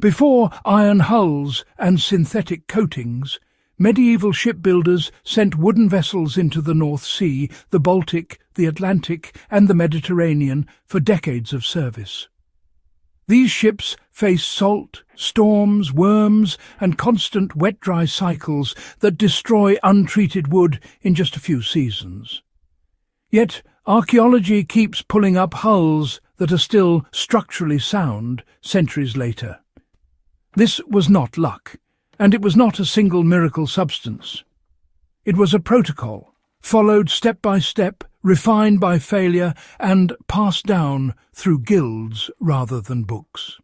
Before iron hulls and synthetic coatings, medieval shipbuilders sent wooden vessels into the North Sea, the Baltic, the Atlantic, and the Mediterranean for decades of service. These ships faced salt, storms, worms, and constant wet-dry cycles that destroy untreated wood in just a few seasons. Yet archaeology keeps pulling up hulls that are still structurally sound centuries later. This was not luck, and it was not a single miracle substance. It was a protocol, followed step by step, refined by failure, and passed down through guilds rather than books.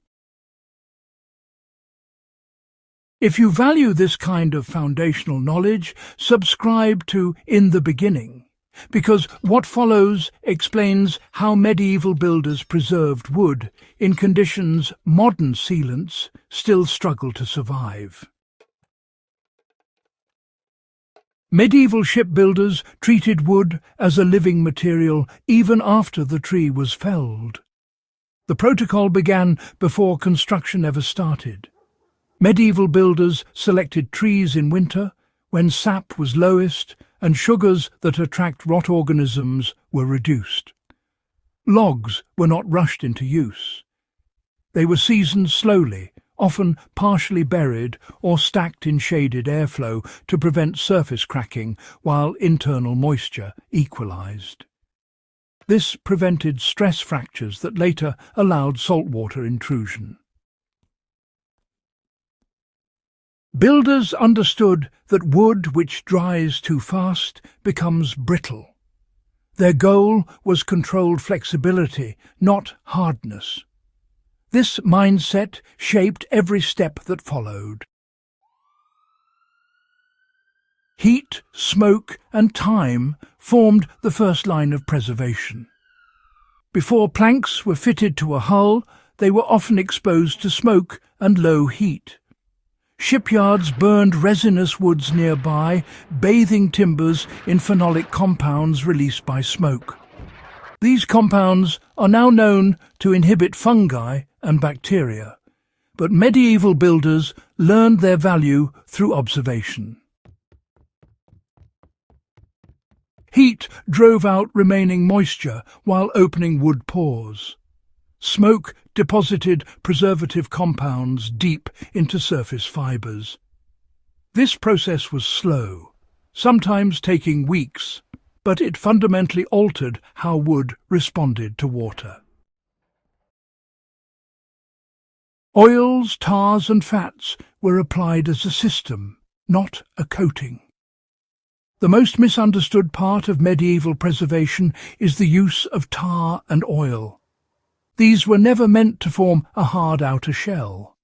If you value this kind of foundational knowledge, subscribe to In the Beginning, because what follows explains how medieval builders preserved wood in conditions modern sealants still struggle to survive. Medieval shipbuilders treated wood as a living material even after the tree was felled. The protocol began before construction ever started. Medieval builders selected trees in winter, when sap was lowest and sugars that attract rot organisms were reduced. Logs were not rushed into use. They were seasoned slowly, often partially buried or stacked in shaded airflow to prevent surface cracking while internal moisture equalized. This prevented stress fractures that later allowed saltwater intrusion. Builders understood that wood which dries too fast becomes brittle. Their goal was controlled flexibility, not hardness. This mindset shaped every step that followed. Heat, smoke, and time formed the first line of preservation. Before planks were fitted to a hull, they were often exposed to smoke and low heat. Shipyards burned resinous woods nearby, bathing timbers in phenolic compounds released by smoke. These compounds are now known to inhibit fungi and bacteria, but medieval builders learned their value through observation. Heat drove out remaining moisture while opening wood pores. Smoke deposited preservative compounds deep into surface fibers. This process was slow, sometimes taking weeks, but it fundamentally altered how wood responded to water. Oils, tars, and fats were applied as a system, not a coating. The most misunderstood part of medieval preservation is the use of tar and oil. These were never meant to form a hard outer shell.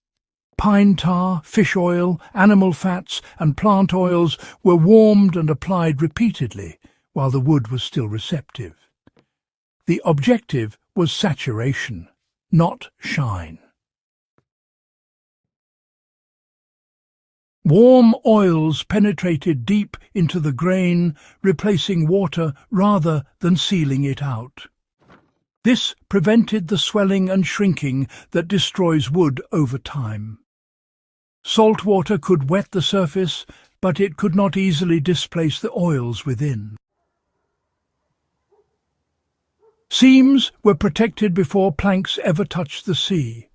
Pine tar, fish oil, animal fats, and plant oils were warmed and applied repeatedly while the wood was still receptive. The objective was saturation, not shine. Warm oils penetrated deep into the grain, replacing water rather than sealing it out. This prevented the swelling and shrinking that destroys wood over time. Salt water could wet the surface, but it could not easily displace the oils within. Seams were protected before planks ever touched the sea.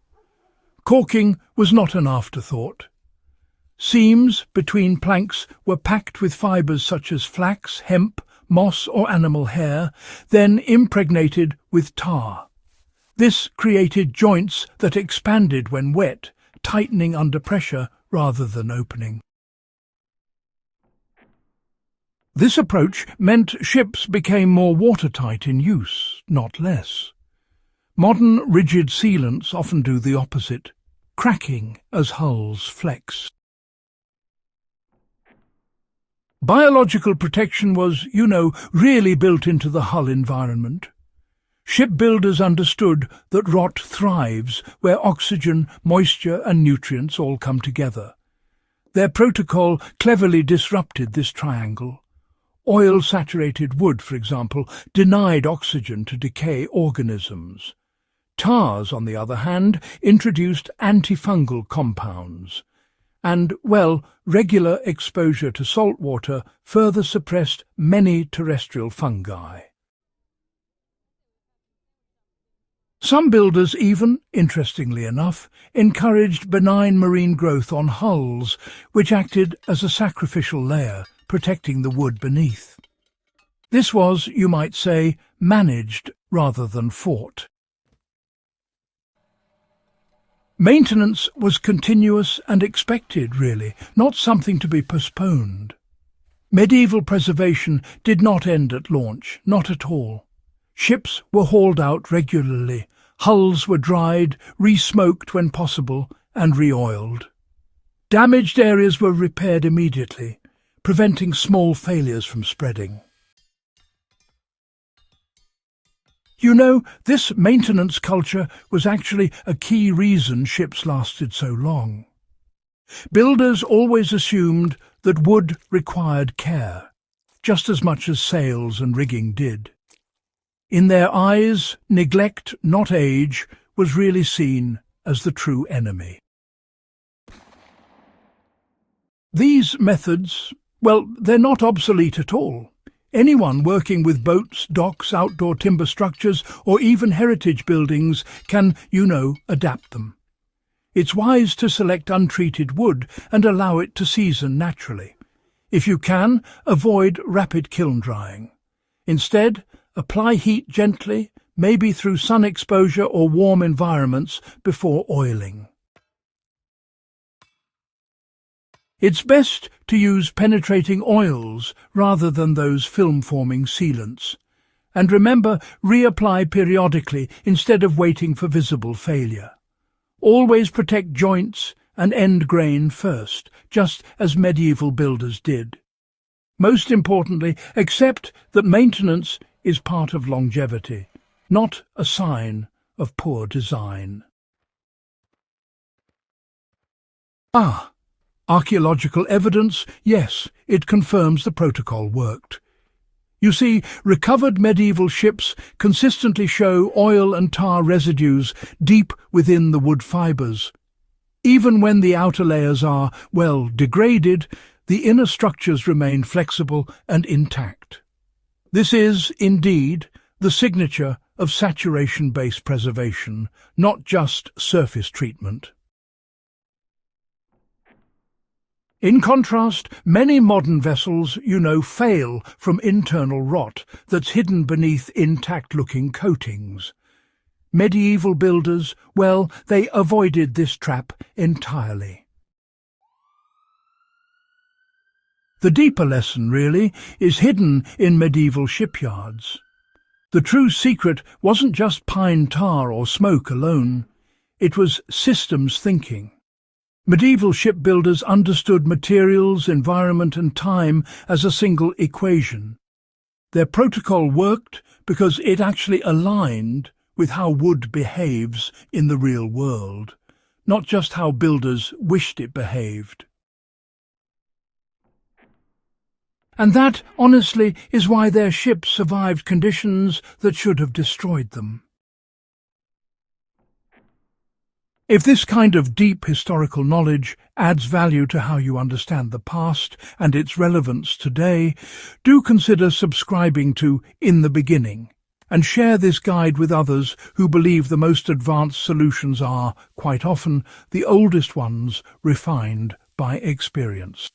Caulking was not an afterthought. Seams between planks were packed with fibres such as flax, hemp, moss or animal hair, then impregnated with tar. This created joints that expanded when wet, tightening under pressure rather than opening. This approach meant ships became more watertight in use, not less. Modern rigid sealants often do the opposite, cracking as hulls flex. Biological protection was, really built into the hull environment. Shipbuilders understood that rot thrives where oxygen, moisture and nutrients all come together. Their protocol cleverly disrupted this triangle. Oil-saturated wood, for example, denied oxygen to decay organisms. Tars, on the other hand, introduced antifungal compounds. And, well, regular exposure to salt water further suppressed many terrestrial fungi. Some builders even, interestingly enough, encouraged benign marine growth on hulls, which acted as a sacrificial layer, protecting the wood beneath. This was, you might say, managed rather than fought. Maintenance was continuous and expected, really, not something to be postponed. Medieval preservation did not end at launch, not at all. Ships were hauled out regularly, hulls were dried, re-smoked when possible, and re-oiled. Damaged areas were repaired immediately, preventing small failures from spreading. You know, this maintenance culture was actually a key reason ships lasted so long. Builders always assumed that wood required care, just as much as sails and rigging did. In their eyes, neglect, not age, was really seen as the true enemy. These methods, well, they're not obsolete at all. Anyone working with boats, docks, outdoor timber structures, or even heritage buildings can, adapt them. It's wise to select untreated wood and allow it to season naturally. If you can, avoid rapid kiln drying. Instead, apply heat gently, maybe through sun exposure or warm environments, before oiling. It's best to use penetrating oils rather than those film-forming sealants. And remember, reapply periodically instead of waiting for visible failure. Always protect joints and end grain first, just as medieval builders did. Most importantly, accept that maintenance is part of longevity, not a sign of poor design. Archaeological evidence, yes, it confirms the protocol worked. You see, recovered medieval ships consistently show oil and tar residues deep within the wood fibres. Even when the outer layers are, well, degraded, the inner structures remain flexible and intact. This is, indeed, the signature of saturation-based preservation, not just surface treatment. In contrast, many modern vessels, fail from internal rot that's hidden beneath intact-looking coatings. Medieval builders, well, they avoided this trap entirely. The deeper lesson, really, is hidden in medieval shipyards. The true secret wasn't just pine tar or smoke alone. It was systems thinking. Medieval shipbuilders understood materials, environment and time as a single equation. Their protocol worked because it actually aligned with how wood behaves in the real world, not just how builders wished it behaved. And that, honestly, is why their ships survived conditions that should have destroyed them. If this kind of deep historical knowledge adds value to how you understand the past and its relevance today, do consider subscribing to In the Beginning and share this guide with others who believe the most advanced solutions are, quite often, the oldest ones refined by experience.